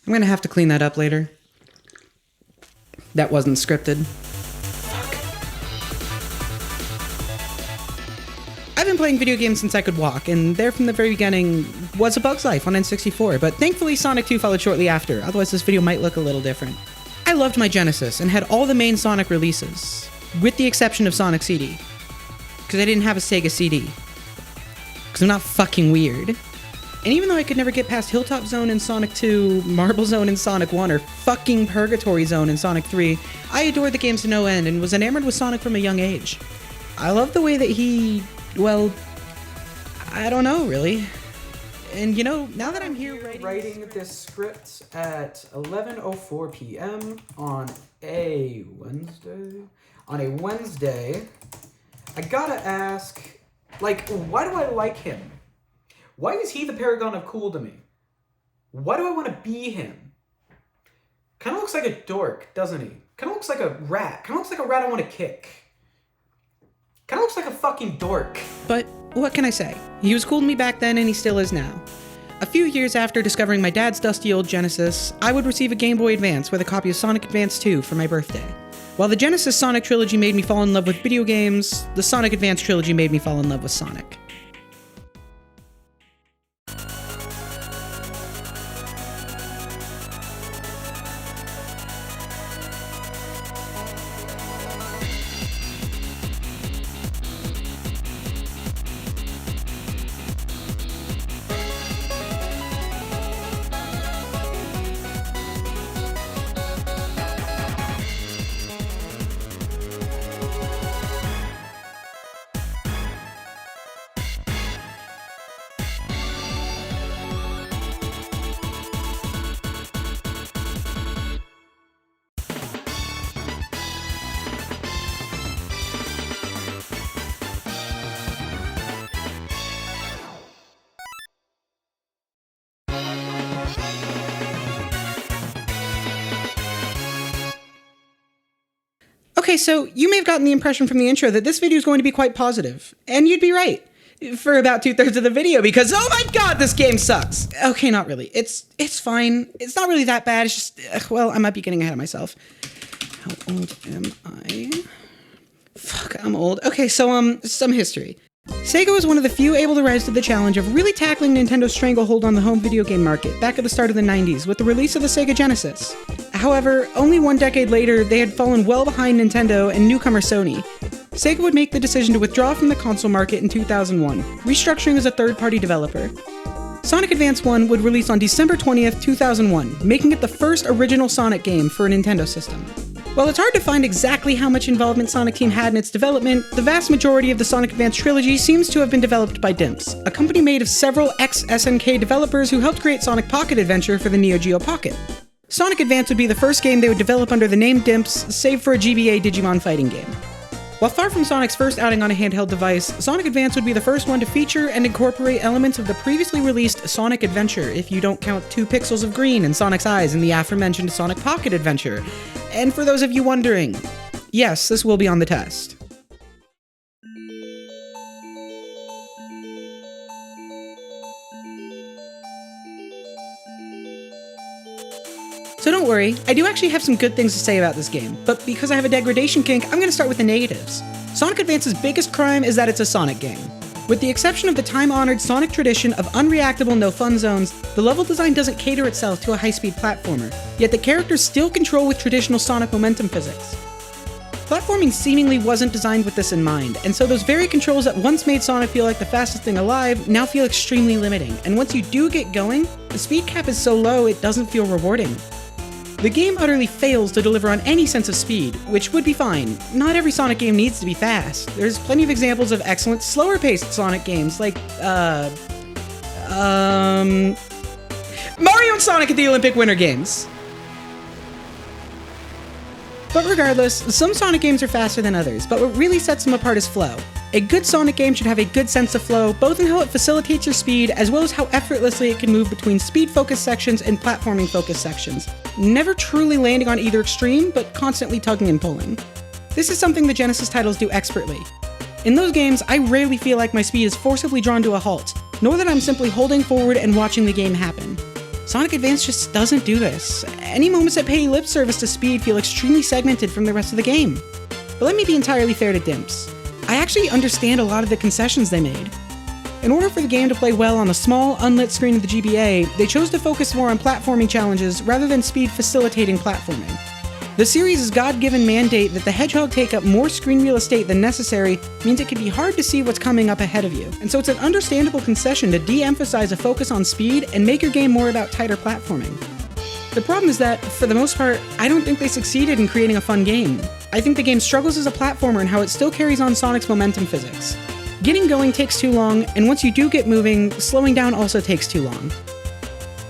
I'm gonna have to clean that up later. That wasn't scripted. I've been playing video games since I could walk, and there from the very beginning was A Bug's Life on N64, but thankfully Sonic 2 followed shortly after, otherwise this video might look a little different. I loved my Genesis and had all the main Sonic releases, with the exception of Sonic CD, because I didn't have a Sega CD, because I'm not fucking weird. And even though I could never get past Hilltop Zone in Sonic 2, Marble Zone in Sonic 1, or fucking Purgatory Zone in Sonic 3, I adored the games to no end and was enamored with Sonic from a young age. I love the way that he... well, I don't know, really. And you know, now that I'm here writing this script at 11:04 p.m. on a Wednesday, I gotta ask, like, why do I like him? Why is he the paragon of cool to me? Why do I want to be him? Kind of looks like a dork, doesn't he? Kind of looks like a rat. Kind of looks like a rat I want to kick. Kind of looks like a fucking dork. But what can I say? He was cool to me back then and he still is now. A few years after discovering my dad's dusty old Genesis, I would receive a Game Boy Advance with a copy of Sonic Advance 2 for my birthday. While the Genesis Sonic trilogy made me fall in love with video games, the Sonic Advance trilogy made me fall in love with Sonic. Okay, so you may have gotten the impression from the intro that this video is going to be quite positive, and you'd be right for about 2/3 of the video because, oh my god, this game sucks. Okay, not really. It's fine. It's not really that bad. It's just, well, I might be getting ahead of myself. How old am I? Fuck, I'm old. Okay, so, some history. Sega was one of the few able to rise to the challenge of really tackling Nintendo's stranglehold on the home video game market back at the start of the 90s with the release of the Sega Genesis. However, only 1 decade later, they had fallen well behind Nintendo and newcomer Sony. Sega would make the decision to withdraw from the console market in 2001, restructuring as a third-party developer. Sonic Advance 1 would release on December 20th, 2001, making it the first original Sonic game for a Nintendo system. While it's hard to find exactly how much involvement Sonic Team had in its development, the vast majority of the Sonic Advance trilogy seems to have been developed by Dimps, a company made of several ex-SNK developers who helped create Sonic Pocket Adventure for the Neo Geo Pocket. Sonic Advance would be the first game they would develop under the name Dimps, save for a GBA Digimon fighting game. While far from Sonic's first outing on a handheld device, Sonic Advance would be the first one to feature and incorporate elements of the previously released Sonic Adventure, if you don't count 2 pixels of green in Sonic's eyes in the aforementioned Sonic Pocket Adventure. And for those of you wondering, yes, this will be on the test. So don't worry, I do actually have some good things to say about this game, but because I have a degradation kink, I'm going to start with the negatives. Sonic Advance's biggest crime is that it's a Sonic game. With the exception of the time-honored Sonic tradition of unreactable no-fun zones, the level design doesn't cater itself to a high-speed platformer, yet the characters still control with traditional Sonic momentum physics. Platforming seemingly wasn't designed with this in mind, and so those very controls that once made Sonic feel like the fastest thing alive now feel extremely limiting, and once you do get going, the speed cap is so low it doesn't feel rewarding. The game utterly fails to deliver on any sense of speed, which would be fine. Not every Sonic game needs to be fast. There's plenty of examples of excellent, slower-paced Sonic games, like, Mario and Sonic at the Olympic Winter Games. But regardless, some Sonic games are faster than others, but what really sets them apart is flow. A good Sonic game should have a good sense of flow, both in how it facilitates your speed, as well as how effortlessly it can move between speed-focused sections and platforming-focused sections, never truly landing on either extreme, but constantly tugging and pulling. This is something the Genesis titles do expertly. In those games, I rarely feel like my speed is forcibly drawn to a halt, nor that I'm simply holding forward and watching the game happen. Sonic Advance just doesn't do this. Any moments that pay lip service to speed feel extremely segmented from the rest of the game. But let me be entirely fair to Dimps. I actually understand a lot of the concessions they made. In order for the game to play well on the small, unlit screen of the GBA, they chose to focus more on platforming challenges rather than speed facilitating platforming. The series' God-given mandate that the Hedgehog take up more screen real estate than necessary means it can be hard to see what's coming up ahead of you, and so it's an understandable concession to de-emphasize a focus on speed and make your game more about tighter platforming. The problem is that, for the most part, I don't think they succeeded in creating a fun game. I think the game struggles as a platformer in how it still carries on Sonic's momentum physics. Getting going takes too long, and once you do get moving, slowing down also takes too long.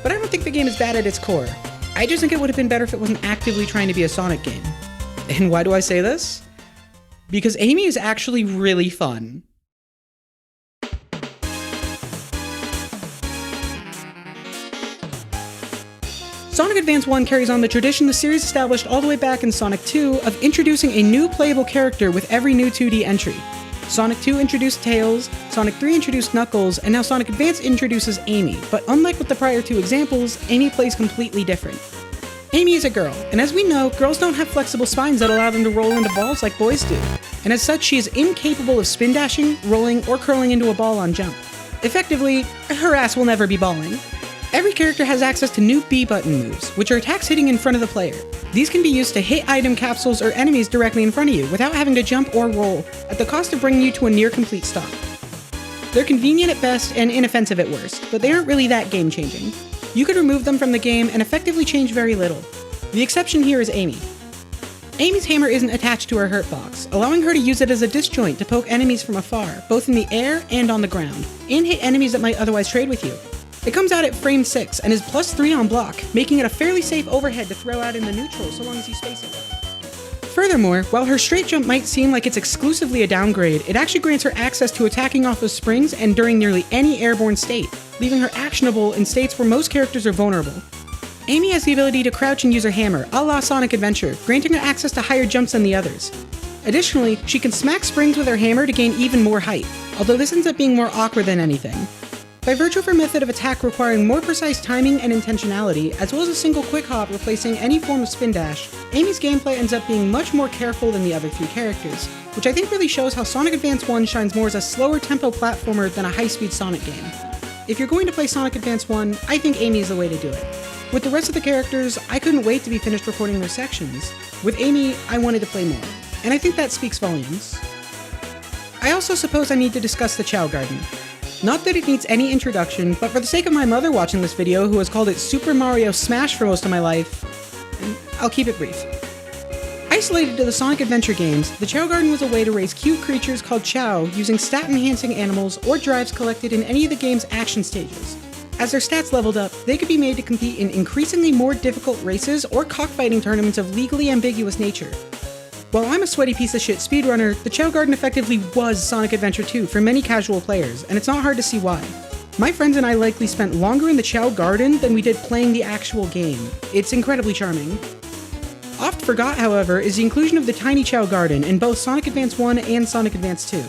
But I don't think the game is bad at its core. I just think it would have been better if it wasn't actively trying to be a Sonic game. And why do I say this? Because Amy is actually really fun. Sonic Advance 1 carries on the tradition the series established all the way back in Sonic 2 of introducing a new playable character with every new 2D entry. Sonic 2 introduced Tails, Sonic 3 introduced Knuckles, and now Sonic Advance introduces Amy, but unlike with the prior two examples, Amy plays completely different. Amy is a girl, and as we know, girls don't have flexible spines that allow them to roll into balls like boys do, and as such she is incapable of spin dashing, rolling, or curling into a ball on jump. Effectively, her ass will never be balling. Every character has access to new B-button moves, which are attacks hitting in front of the player. These can be used to hit item capsules or enemies directly in front of you without having to jump or roll, at the cost of bringing you to a near-complete stop. They're convenient at best and inoffensive at worst, but they aren't really that game-changing. You could remove them from the game and effectively change very little. The exception here is Amy. Amy's hammer isn't attached to her hurt box, allowing her to use it as a disjoint to poke enemies from afar, both in the air and on the ground, and hit enemies that might otherwise trade with you. It comes out at frame 6 and is +3 on block, making it a fairly safe overhead to throw out in the neutral so long as you space it well. Furthermore, while her straight jump might seem like it's exclusively a downgrade, it actually grants her access to attacking off of springs and during nearly any airborne state, leaving her actionable in states where most characters are vulnerable. Amy has the ability to crouch and use her hammer, a la Sonic Adventure, granting her access to higher jumps than the others. Additionally, she can smack springs with her hammer to gain even more height, although this ends up being more awkward than anything. By virtue of her method of attack requiring more precise timing and intentionality, as well as a single quick hop replacing any form of spin dash, Amy's gameplay ends up being much more careful than the other three characters, which I think really shows how Sonic Advance 1 shines more as a slower tempo platformer than a high-speed Sonic game. If you're going to play Sonic Advance 1, I think Amy is the way to do it. With the rest of the characters, I couldn't wait to be finished recording their sections. With Amy, I wanted to play more, and I think that speaks volumes. I also suppose I need to discuss the Chao Garden. Not that it needs any introduction, but for the sake of my mother watching this video who has called it Super Mario Smash for most of my life, I'll keep it brief. Isolated to the Sonic Adventure games, the Chao Garden was a way to raise cute creatures called Chao using stat-enhancing animals or drives collected in any of the game's action stages. As their stats leveled up, they could be made to compete in increasingly more difficult races or cockfighting tournaments of legally ambiguous nature. While I'm a sweaty piece of shit speedrunner, the Chao Garden effectively was Sonic Adventure 2 for many casual players, and it's not hard to see why. My friends and I likely spent longer in the Chao Garden than we did playing the actual game. It's incredibly charming. Oft forgot, however, is the inclusion of the tiny Chao Garden in both Sonic Advance 1 and Sonic Advance 2.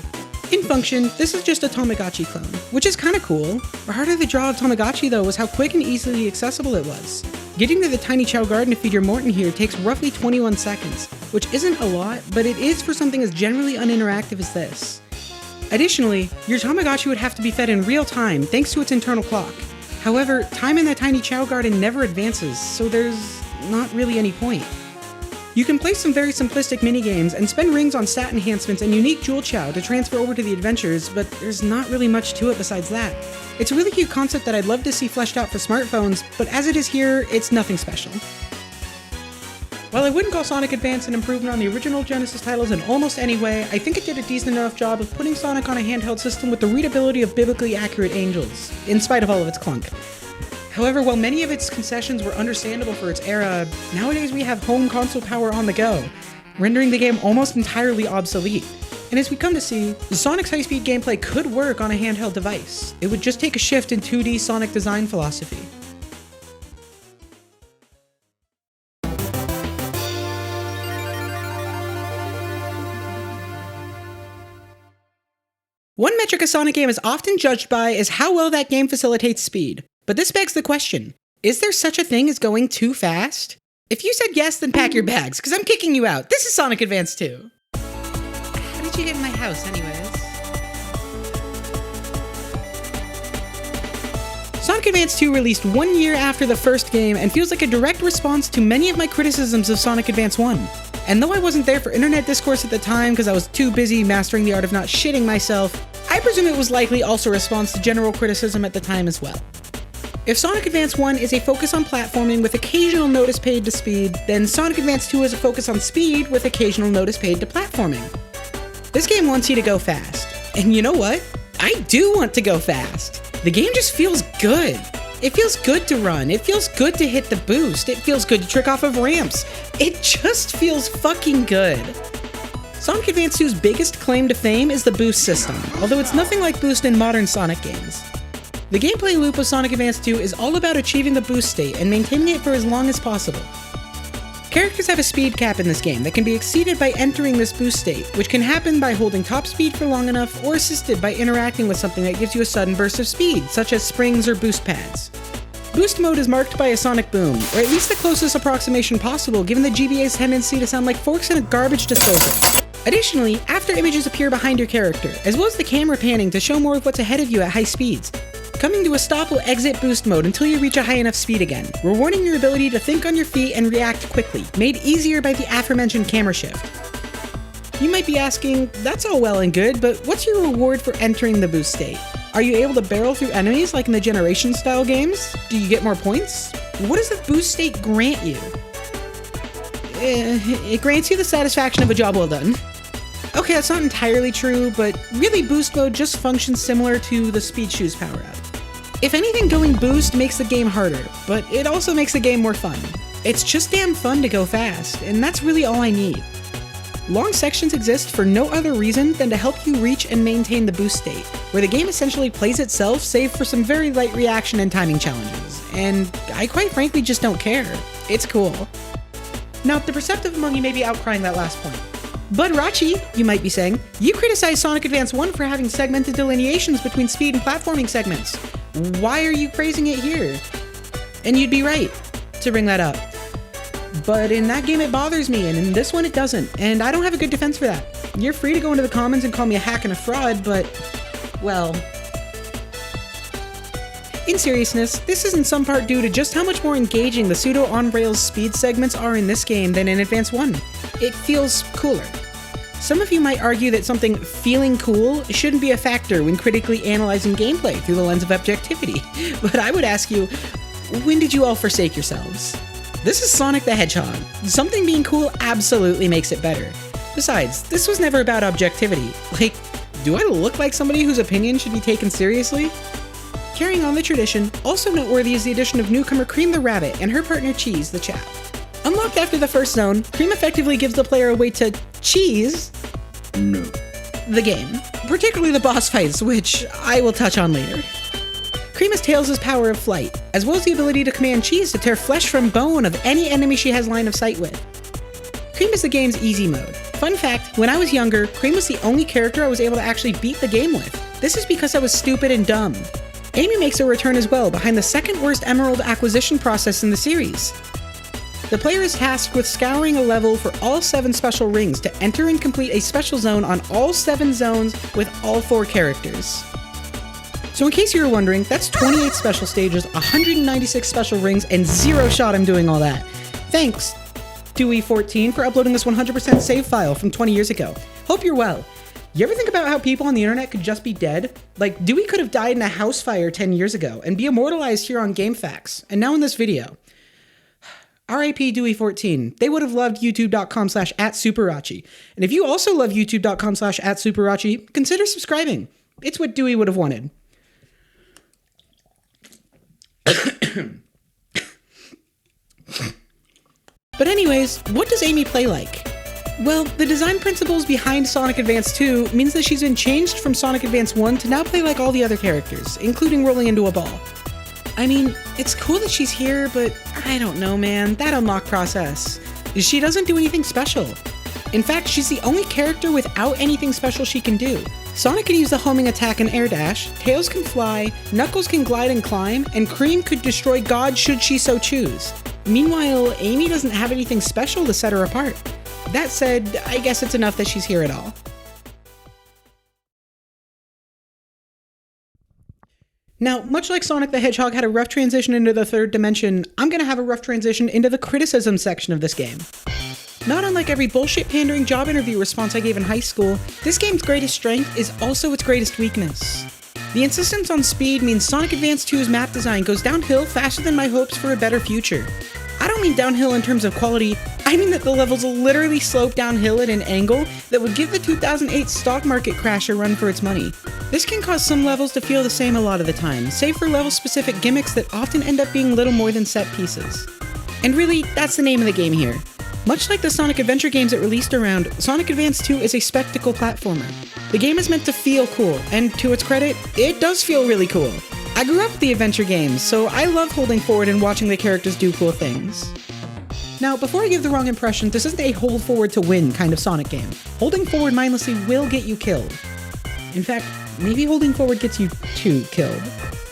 In function, this is just a Tamagotchi clone, which is kinda cool. The heart of the draw of Tamagotchi though was how quick and easily accessible it was. Getting to the tiny Chao Garden to feed your Morton here takes roughly 21 seconds, which isn't a lot, but it is for something as generally uninteractive as this. Additionally, your Tamagotchi would have to be fed in real time thanks to its internal clock. However, time in that tiny Chao Garden never advances, so there's not really any point. You can play some very simplistic minigames and spend rings on stat enhancements and unique Jewel Chao to transfer over to the adventures, but there's not really much to it besides that. It's a really cute concept that I'd love to see fleshed out for smartphones, but as it is here, it's nothing special. While I wouldn't call Sonic Advance an improvement on the original Genesis titles in almost any way, I think it did a decent enough job of putting Sonic on a handheld system with the readability of biblically accurate angels, in spite of all of its clunk. However, while many of its concessions were understandable for its era, nowadays we have home console power on the go, rendering the game almost entirely obsolete. And as we come to see, Sonic's high-speed gameplay could work on a handheld device. It would just take a shift in 2D Sonic design philosophy. One metric a Sonic game is often judged by is how well that game facilitates speed. But this begs the question, Is there such a thing as going too fast? If you said yes, then pack your bags, because I'm kicking you out. This is Sonic Advance 2. How did you get in my house, anyways? Sonic Advance 2 released 1 year after the first game and feels like a direct response to many of my criticisms of Sonic Advance 1. And though I wasn't there for internet discourse at the time because I was too busy mastering the art of not shitting myself, I presume it was likely also a response to general criticism at the time as well. If Sonic Advance 1 is a focus on platforming with occasional notice paid to speed, then Sonic Advance 2 is a focus on speed with occasional notice paid to platforming. This game wants you to go fast. And you know what? I do want to go fast. The game just feels good. It feels good to run. It feels good to hit the boost. It feels good to trick off of ramps. It just feels fucking good. Sonic Advance 2's biggest claim to fame is the boost system, although it's nothing like boost in modern Sonic games. The gameplay loop of Sonic Advance 2 is all about achieving the boost state and maintaining it for as long as possible. Characters have a speed cap in this game that can be exceeded by entering this boost state, which can happen by holding top speed for long enough or assisted by interacting with something that gives you a sudden burst of speed, such as springs or boost pads. Boost mode is marked by a sonic boom, or at least the closest approximation possible given the GBA's tendency to sound like forks in a garbage disposal. Additionally, after images appear behind your character, as well as the camera panning to show more of what's ahead of you at high speeds, coming to a stop will exit boost mode until you reach a high enough speed again, rewarding your ability to think on your feet and react quickly, made easier by the aforementioned camera shift. You might be asking, that's all well and good, but what's your reward for entering the boost state? Are you able to barrel through enemies like in the Generation style games? Do you get more points? What does the boost state grant you? It grants you the satisfaction of a job well done. Okay, that's not entirely true, but really boost mode just functions similar to the Speed Shoes power-up. If anything, going boost makes the game harder, but it also makes the game more fun. It's just damn fun to go fast, and that's really all I need. Long sections exist for no other reason than to help you reach and maintain the boost state, where the game essentially plays itself save for some very light reaction and timing challenges, and I quite frankly just don't care. It's cool. Now, the perceptive among you may be outcrying that last point. But Rachi, you might be saying, you criticized Sonic Advance 1 for having segmented delineations between speed and platforming segments. Why are you praising it here? And you'd be right to bring that up. But in that game it bothers me, and in this one it doesn't, and I don't have a good defense for that. You're free to go into the comments and call me a hack and a fraud, but, well... In seriousness, this is in some part due to just how much more engaging the pseudo-on-rails speed segments are in this game than in Advance 1. It feels cooler. Some of you might argue that something feeling cool shouldn't be a factor when critically analyzing gameplay through the lens of objectivity, but I would ask you, when did you all forsake yourselves? This is Sonic the Hedgehog. Something being cool absolutely makes it better. Besides, this was never about objectivity. Like, do I look like somebody whose opinion should be taken seriously? Carrying on the tradition, also noteworthy is the addition of newcomer Cream the Rabbit and her partner Cheese the Chap. Unlocked after the first zone, Cream effectively gives the player a way to cheese the game, particularly the boss fights, which I will touch on later. Cream has Tails' power of flight, as well as the ability to command Cheese to tear flesh from bone of any enemy she has line of sight with. Cream is the game's easy mode. Fun fact, when I was younger, Cream was the only character I was able to actually beat the game with. This is because I was stupid and dumb. Amy makes a return as well, behind the second worst emerald acquisition process in the series. The player is tasked with scouring a level for all 7 special rings to enter and complete a special zone on all 7 zones with all 4 characters. So in case you were wondering, that's 28 special stages, 196 special rings, and 0 shot I'm doing all that. Thanks, Dewey14, for uploading this 100% save file from 20 years ago. Hope you're well. You ever think about how people on the internet could just be dead? Like, Dewey could have died in a house fire 10 years ago and be immortalized here on GameFAQs, and now in this video. RIP Dewey14. They would have loved youtube.com/@SuperRachi. And if you also love youtube.com/@SuperRachi, consider subscribing. It's what Dewey would have wanted. But anyways, what does Amy play like? Well, the design principles behind Sonic Advance 2 means that she's been changed from Sonic Advance 1 to now play like all the other characters, including rolling into a ball. I mean, it's cool that she's here, but I don't know, man, that unlock process. She doesn't do anything special. In fact, she's the only character without anything special she can do. Sonic can use the homing attack and air dash, Tails can fly, Knuckles can glide and climb, and Cream could destroy gods should she so choose. Meanwhile, Amy doesn't have anything special to set her apart. That said, I guess it's enough that she's here at all. Now, much like Sonic the Hedgehog had a rough transition into the third dimension, I'm gonna have a rough transition into the criticism section of this game. Not unlike every bullshit pandering job interview response I gave in high school, this game's greatest strength is also its greatest weakness. The insistence on speed means Sonic Advance 2's map design goes downhill faster than my hopes for a better future. I don't mean downhill in terms of quality, I mean that the levels literally slope downhill at an angle that would give the 2008 stock market crash a run for its money. This can cause some levels to feel the same a lot of the time, save for level-specific gimmicks that often end up being little more than set pieces. And really, that's the name of the game here. Much like the Sonic Adventure games it released around, Sonic Advance 2 is a spectacle platformer. The game is meant to feel cool, and to its credit, it does feel really cool. I grew up with the adventure games, so I love holding forward and watching the characters do cool things. Now, before I give the wrong impression, this isn't a hold forward to win kind of Sonic game. Holding forward mindlessly will get you killed. In fact, maybe holding forward gets you too killed.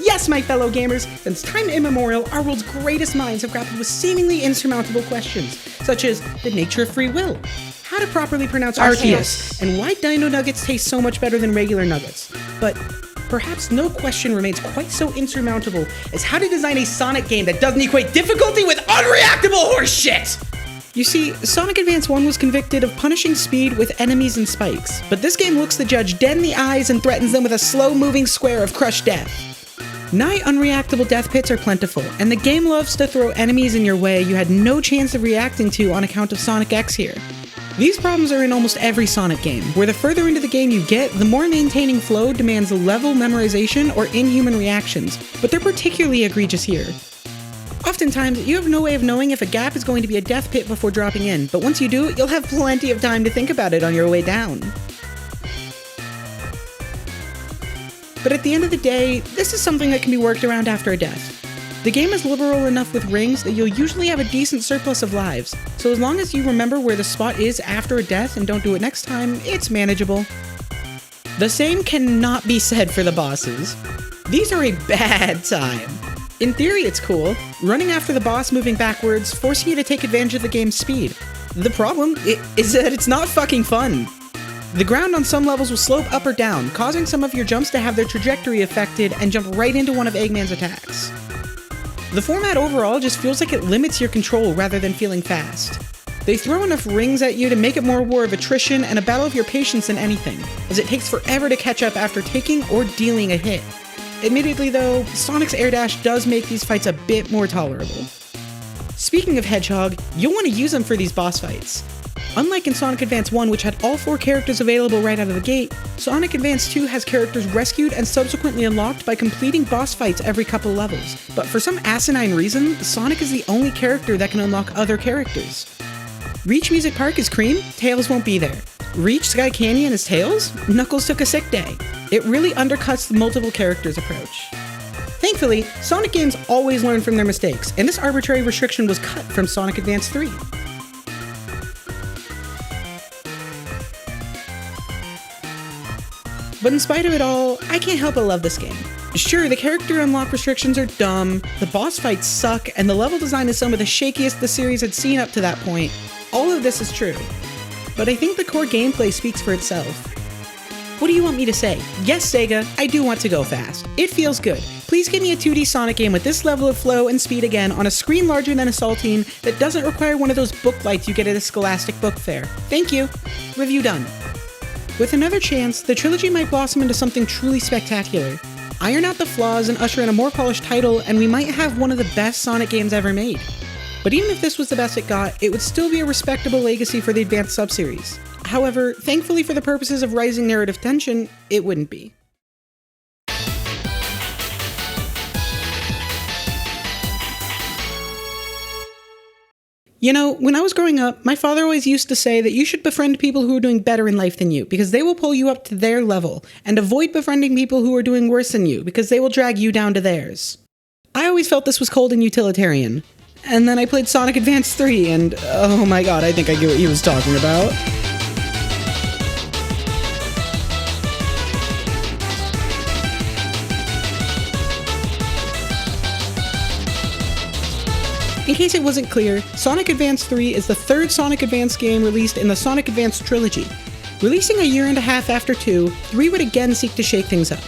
Yes, my fellow gamers, since time immemorial, our world's greatest minds have grappled with seemingly insurmountable questions, such as the nature of free will, how to properly pronounce Arceus, and why Dino Nuggets taste so much better than regular nuggets. But perhaps no question remains quite so insurmountable as how to design a Sonic game that doesn't equate difficulty with unreactable horseshit! You see, Sonic Advance 1 was convicted of punishing speed with enemies and spikes, but this game looks the judge dead in the eyes and threatens them with a slow-moving square of crushed death. Nigh unreactable death pits are plentiful, and the game loves to throw enemies in your way you had no chance of reacting to on account of Sonic X here. These problems are in almost every Sonic game, where the further into the game you get, the more maintaining flow demands level memorization or inhuman reactions, but they're particularly egregious here. Oftentimes, you have no way of knowing if a gap is going to be a death pit before dropping in, but once you do, you'll have plenty of time to think about it on your way down. But at the end of the day, this is something that can be worked around after a death. The game is liberal enough with rings that you'll usually have a decent surplus of lives, so as long as you remember where the spot is after a death and don't do it next time, it's manageable. The same cannot be said for the bosses. These are a bad time. In theory, it's cool, running after the boss moving backwards, forcing you to take advantage of the game's speed. The problem is that it's not fucking fun. The ground on some levels will slope up or down, causing some of your jumps to have their trajectory affected and jump right into one of Eggman's attacks. The format overall just feels like it limits your control rather than feeling fast. They throw enough rings at you to make it more a war of attrition and a battle of your patience than anything, as it takes forever to catch up after taking or dealing a hit. Admittedly though, Sonic's air dash does make these fights a bit more tolerable. Speaking of Hedgehog, you'll want to use him for these boss fights. Unlike in Sonic Advance 1, which had all 4 characters available right out of the gate, Sonic Advance 2 has characters rescued and subsequently unlocked by completing boss fights every couple levels. But for some asinine reason, Sonic is the only character that can unlock other characters. Reach Music Park is Cream, Tails won't be there. Reach Sky Canyon is Tails, Knuckles took a sick day. It really undercuts the multiple characters approach. Thankfully, Sonic games always learn from their mistakes, and this arbitrary restriction was cut from Sonic Advance 3. But in spite of it all, I can't help but love this game. Sure, the character unlock restrictions are dumb, the boss fights suck, and the level design is some of the shakiest the series had seen up to that point. All of this is true. But I think the core gameplay speaks for itself. What do you want me to say? Yes, Sega, I do want to go fast. It feels good. Please give me a 2D Sonic game with this level of flow and speed again on a screen larger than a Saltine that doesn't require one of those book lights you get at a Scholastic book fair. Thank you. Review done. With another chance, the trilogy might blossom into something truly spectacular. Iron out the flaws and usher in a more polished title, and we might have one of the best Sonic games ever made. But even if this was the best it got, it would still be a respectable legacy for the Advanced subseries. However, thankfully for the purposes of rising narrative tension, it wouldn't be. You know, when I was growing up, my father always used to say that you should befriend people who are doing better in life than you, because they will pull you up to their level, and avoid befriending people who are doing worse than you, because they will drag you down to theirs. I always felt this was cold and utilitarian. And then I played Sonic Advance 3, and oh my god, I think I get what he was talking about. In case it wasn't clear, Sonic Advance 3 is the third Sonic Advance game released in the Sonic Advance trilogy. Releasing a year and a half after 2, 3 would again seek to shake things up.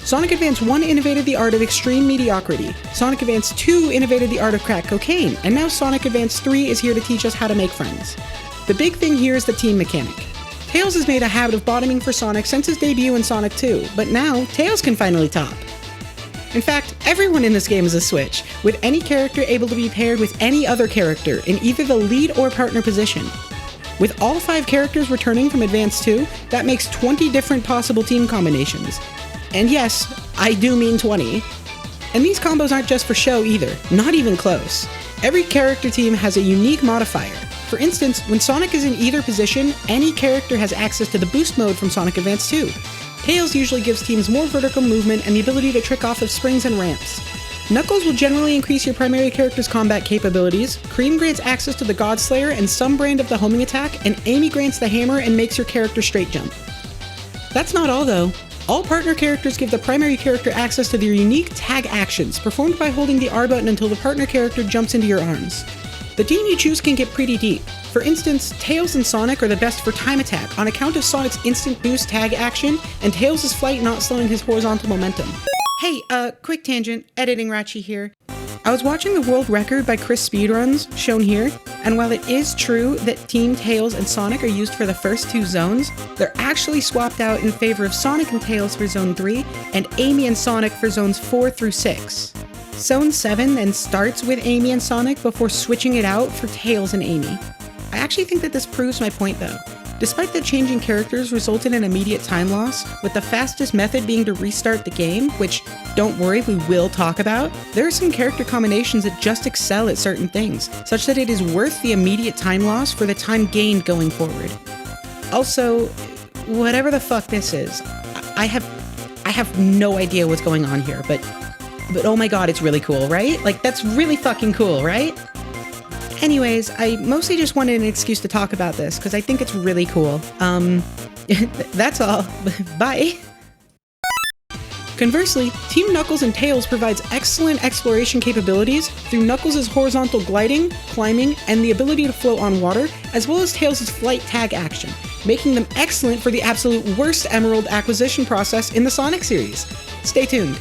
Sonic Advance 1 innovated the art of extreme mediocrity, Sonic Advance 2 innovated the art of crack cocaine, and now Sonic Advance 3 is here to teach us how to make friends. The big thing here is the team mechanic. Tails has made a habit of bottoming for Sonic since his debut in Sonic 2, but now Tails can finally top. In fact, everyone in this game is a Switch, with any character able to be paired with any other character in either the lead or partner position. With all 5 characters returning from Advance 2, that makes 20 different possible team combinations. And yes, I do mean 20. And these combos aren't just for show either, not even close. Every character team has a unique modifier. For instance, when Sonic is in either position, any character has access to the boost mode from Sonic Advance 2. Tails usually gives teams more vertical movement and the ability to trick off of springs and ramps. Knuckles will generally increase your primary character's combat capabilities, Cream grants access to the God Slayer and some brand of the homing attack, and Amy grants the hammer and makes your character straight jump. That's not all though. All partner characters give the primary character access to their unique tag actions, performed by holding the R button until the partner character jumps into your arms. The team you choose can get pretty deep. For instance, Tails and Sonic are the best for time attack on account of Sonic's instant boost tag action and Tails' flight not slowing his horizontal momentum. Hey, quick tangent, editing Ratchi here. I was watching the world record by Chris Speedruns, shown here, and while it is true that Team Tails and Sonic are used for the first 2 zones, they're actually swapped out in favor of Sonic and Tails for Zone 3, and Amy and Sonic for Zones 4 through 6. Zone 7 then starts with Amy and Sonic before switching it out for Tails and Amy. I actually think that this proves my point though. Despite the changing characters resulted in immediate time loss, with the fastest method being to restart the game, which, don't worry, we will talk about, there are some character combinations that just excel at certain things, such that it is worth the immediate time loss for the time gained going forward. Also, whatever the fuck this is, I have no idea what's going on here, but oh my god, it's really cool, right? Like, that's really fucking cool, right? Anyways, I mostly just wanted an excuse to talk about this, because I think it's really cool. That's all. Bye! Conversely, Team Knuckles and Tails provides excellent exploration capabilities through Knuckles' horizontal gliding, climbing, and the ability to float on water, as well as Tails' flight tag action, making them excellent for the absolute worst Emerald acquisition process in the Sonic series. Stay tuned.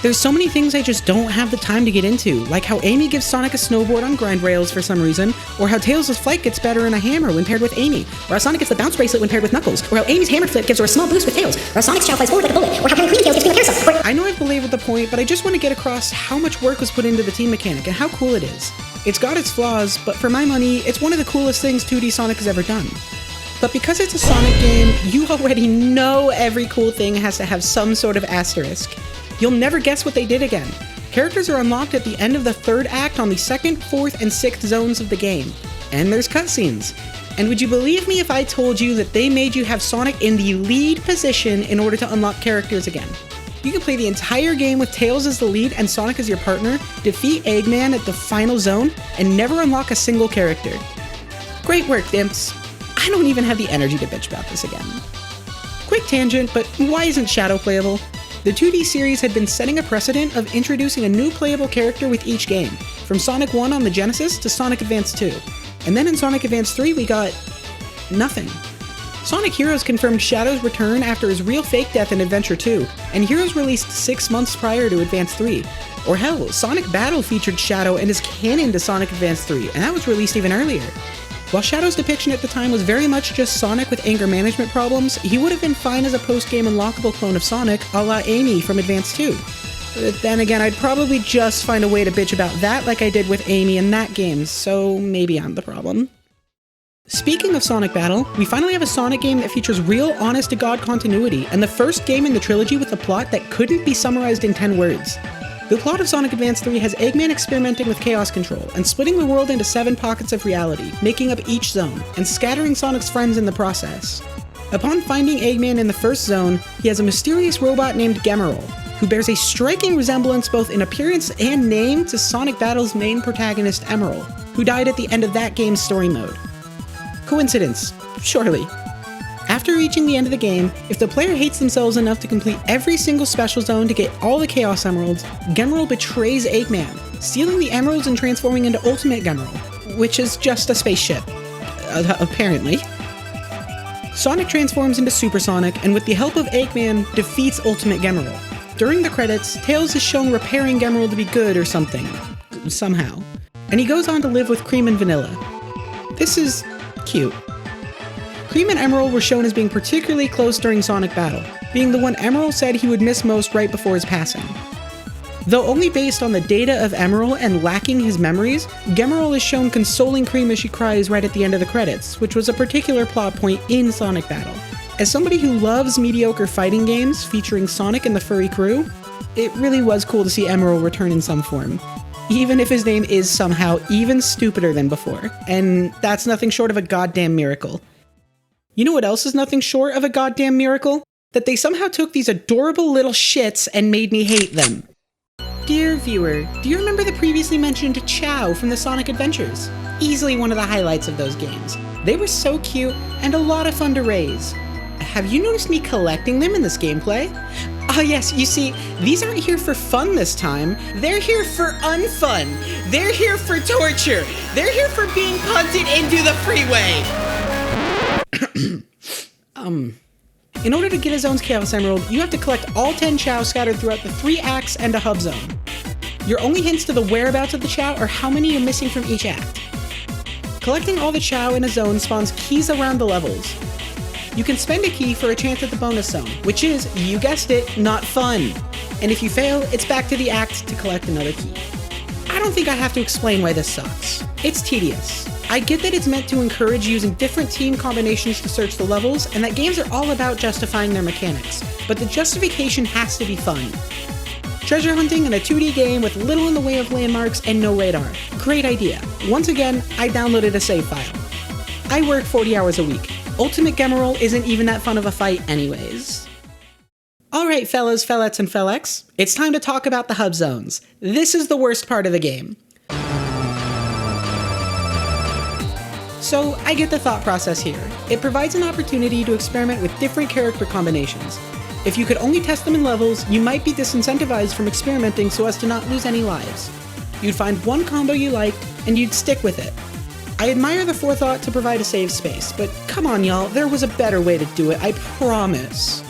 There's so many things I just don't have the time to get into, like how Amy gives Sonic a snowboard on grind rails for some reason, or how Tails' flight gets better in a hammer when paired with Amy, or how Sonic gets the bounce bracelet when paired with Knuckles, or how Amy's hammer flip gives her a small boost with Tails, or how Sonic's chow flies forward like a bullet, or how Cream Tails gets green carousel, I know I've belabored the point, but I just want to get across how much work was put into the team mechanic and how cool it is. It's got its flaws, but for my money, it's one of the coolest things 2D Sonic has ever done. But because it's a Sonic game, you already know every cool thing has to have some sort of asterisk. You'll never guess what they did again. Characters are unlocked at the end of the 3rd act on the 2nd, 4th, and 6th zones of the game. And there's cutscenes. And would you believe me if I told you that they made you have Sonic in the lead position in order to unlock characters again? You can play the entire game with Tails as the lead and Sonic as your partner, defeat Eggman at the final zone, and never unlock a single character. Great work, Dimps. I don't even have the energy to bitch about this again. Quick tangent, but why isn't Shadow playable? The 2D series had been setting a precedent of introducing a new playable character with each game, from Sonic 1 on the Genesis to Sonic Advance 2. And then in Sonic Advance 3 we got nothing. Sonic Heroes confirmed Shadow's return after his real fake death in Adventure 2, and Heroes released 6 months prior to Advance 3. Or hell, Sonic Battle featured Shadow and is canon to Sonic Advance 3, and that was released even earlier. While Shadow's depiction at the time was very much just Sonic with anger management problems, he would have been fine as a post-game unlockable clone of Sonic, a la Amy from Advance 2. But then again, I'd probably just find a way to bitch about that like I did with Amy in that game, so maybe I'm the problem. Speaking of Sonic Battle, we finally have a Sonic game that features real, honest-to-God continuity, and the first game in the trilogy with a plot that couldn't be summarized in 10 words. The plot of Sonic Advance 3 has Eggman experimenting with chaos control and splitting the world into 7 pockets of reality, making up each zone, and scattering Sonic's friends in the process. Upon finding Eggman in the first zone, he has a mysterious robot named Gemerl, who bears a striking resemblance both in appearance and name to Sonic Battle's main protagonist Emerald, who died at the end of that game's story mode. Coincidence? Surely. After reaching the end of the game, if the player hates themselves enough to complete every single special zone to get all the Chaos Emeralds, Gemerl betrays Eggman, stealing the emeralds and transforming into Ultimate Gemerald, which is just a spaceship. Apparently. Sonic transforms into Supersonic, and with the help of Eggman, defeats Ultimate Gemerald. During the credits, Tails is shown repairing Gemerald to be good or something. Somehow. And he goes on to live with Cream and Vanilla. This is cute. Cream and Emerald were shown as being particularly close during Sonic Battle, being the one Emerald said he would miss most right before his passing. Though only based on the data of Emerald and lacking his memories, Gemerald is shown consoling Cream as she cries right at the end of the credits, which was a particular plot point in Sonic Battle. As somebody who loves mediocre fighting games featuring Sonic and the furry crew, it really was cool to see Emerald return in some form, even if his name is somehow even stupider than before, and that's nothing short of a goddamn miracle. You know what else is nothing short of a goddamn miracle? That they somehow took these adorable little shits and made me hate them. Dear viewer, do you remember the previously mentioned Chao from the Sonic Adventures? Easily one of the highlights of those games. They were so cute and a lot of fun to raise. Have you noticed me collecting them in this gameplay? Ah yes, you see, these aren't here for fun this time. They're here for unfun. They're here for torture. They're here for being punted into the freeway. In order to get a zone's Chaos Emerald, you have to collect all 10 Chao scattered throughout the 3 acts and a hub zone. Your only hints to the whereabouts of the Chao are how many you're missing from each act. Collecting all the Chao in a zone spawns keys around the levels. You can spend a key for a chance at the bonus zone, which is, you guessed it, not fun. And if you fail, it's back to the act to collect another key. I don't think I have to explain why this sucks. It's tedious. I get that it's meant to encourage using different team combinations to search the levels, and that games are all about justifying their mechanics, but the justification has to be fun. Treasure hunting in a 2D game with little in the way of landmarks and no radar. Great idea. Once again, I downloaded a save file. I work 40 hours a week. Ultimate Gemerald isn't even that fun of a fight anyways. Alright fellas, fellettes, and fellex, it's time to talk about the hub zones. This is the worst part of the game. So, I get the thought process here. It provides an opportunity to experiment with different character combinations. If you could only test them in levels, you might be disincentivized from experimenting so as to not lose any lives. You'd find one combo you liked, and you'd stick with it. I admire the forethought to provide a save space, but come on y'all, there was a better way to do it, I promise.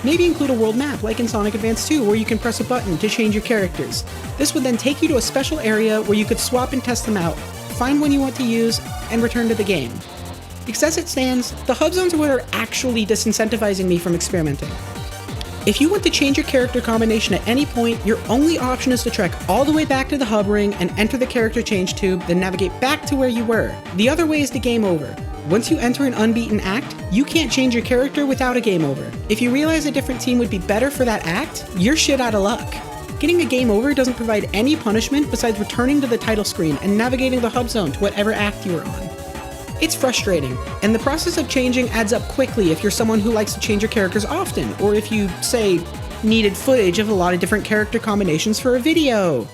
Maybe include a world map, like in Sonic Advance 2, where you can press a button to change your characters. This would then take you to a special area where you could swap and test them out, find one you want to use, and return to the game. Because as it stands, the hub zones are what are actually disincentivizing me from experimenting. If you want to change your character combination at any point, your only option is to trek all the way back to the hub ring and enter the character change tube, then navigate back to where you were. The other way is to game over. Once you enter an unbeaten act, you can't change your character without a game over. If you realize a different team would be better for that act, you're shit out of luck. Getting a game over doesn't provide any punishment besides returning to the title screen and navigating the hub zone to whatever act you were on. It's frustrating, and the process of changing adds up quickly if you're someone who likes to change your characters often, or if you, say, needed footage of a lot of different character combinations for a video.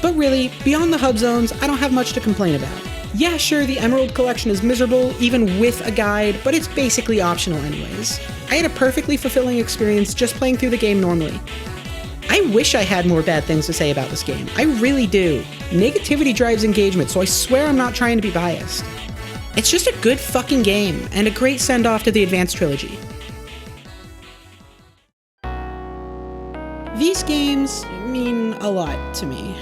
But really, beyond the hub zones, I don't have much to complain about. Yeah, sure, the Emerald Collection is miserable, even with a guide, but it's basically optional anyways. I had a perfectly fulfilling experience just playing through the game normally. I wish I had more bad things to say about this game. I really do. Negativity drives engagement, so I swear I'm not trying to be biased. It's just a good fucking game, and a great send-off to the Advance trilogy. These games mean a lot to me,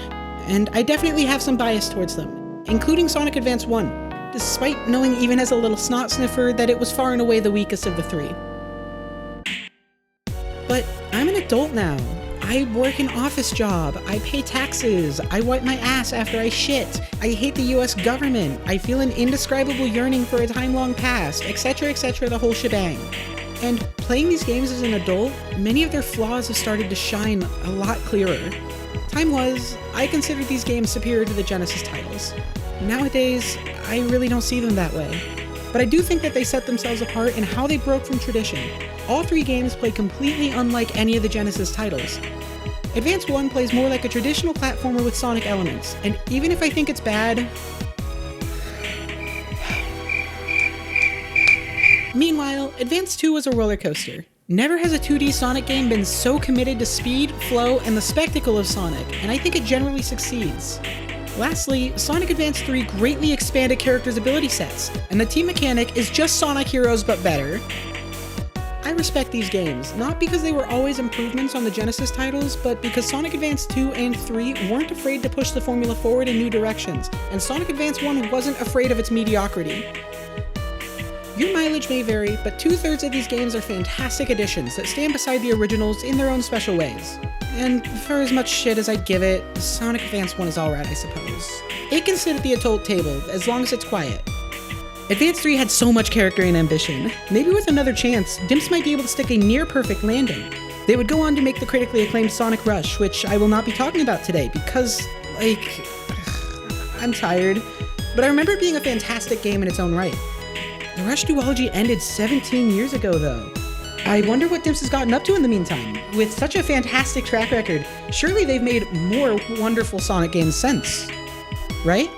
and I definitely have some bias towards them, including Sonic Advance 1, despite knowing even as a little snot sniffer that it was far and away the weakest of the three. But I'm an adult now. I work an office job, I pay taxes, I wipe my ass after I shit, I hate the US government, I feel an indescribable yearning for a time long past, etc, the whole shebang. And playing these games as an adult, many of their flaws have started to shine a lot clearer. Time was, I considered these games superior to the Genesis titles. Nowadays, I really don't see them that way. But I do think that they set themselves apart in how they broke from tradition. All three games play completely unlike any of the Genesis titles. Advance 1 plays more like a traditional platformer with Sonic elements, and even if I think it's bad... Meanwhile, Advance 2 was a roller coaster. Never has a 2D Sonic game been so committed to speed, flow, and the spectacle of Sonic, and I think it generally succeeds. Lastly, Sonic Advance 3 greatly expanded characters' ability sets, and the team mechanic is just Sonic Heroes but better. I respect these games, not because they were always improvements on the Genesis titles, but because Sonic Advance 2 and 3 weren't afraid to push the formula forward in new directions, and Sonic Advance 1 wasn't afraid of its mediocrity. Your mileage may vary, but 2/3 of these games are fantastic additions that stand beside the originals in their own special ways. And for as much shit as I give it, Sonic Advance 1 is alright, I suppose. It can sit at the adult table, as long as it's quiet. Advance 3 had so much character and ambition. Maybe with another chance, Dimps might be able to stick a near-perfect landing. They would go on to make the critically acclaimed Sonic Rush, which I will not be talking about today because, I'm tired. But I remember it being a fantastic game in its own right. The Rush duology ended 17 years ago, though. I wonder what Dimps has gotten up to in the meantime. With such a fantastic track record, surely they've made more wonderful Sonic games since. Right?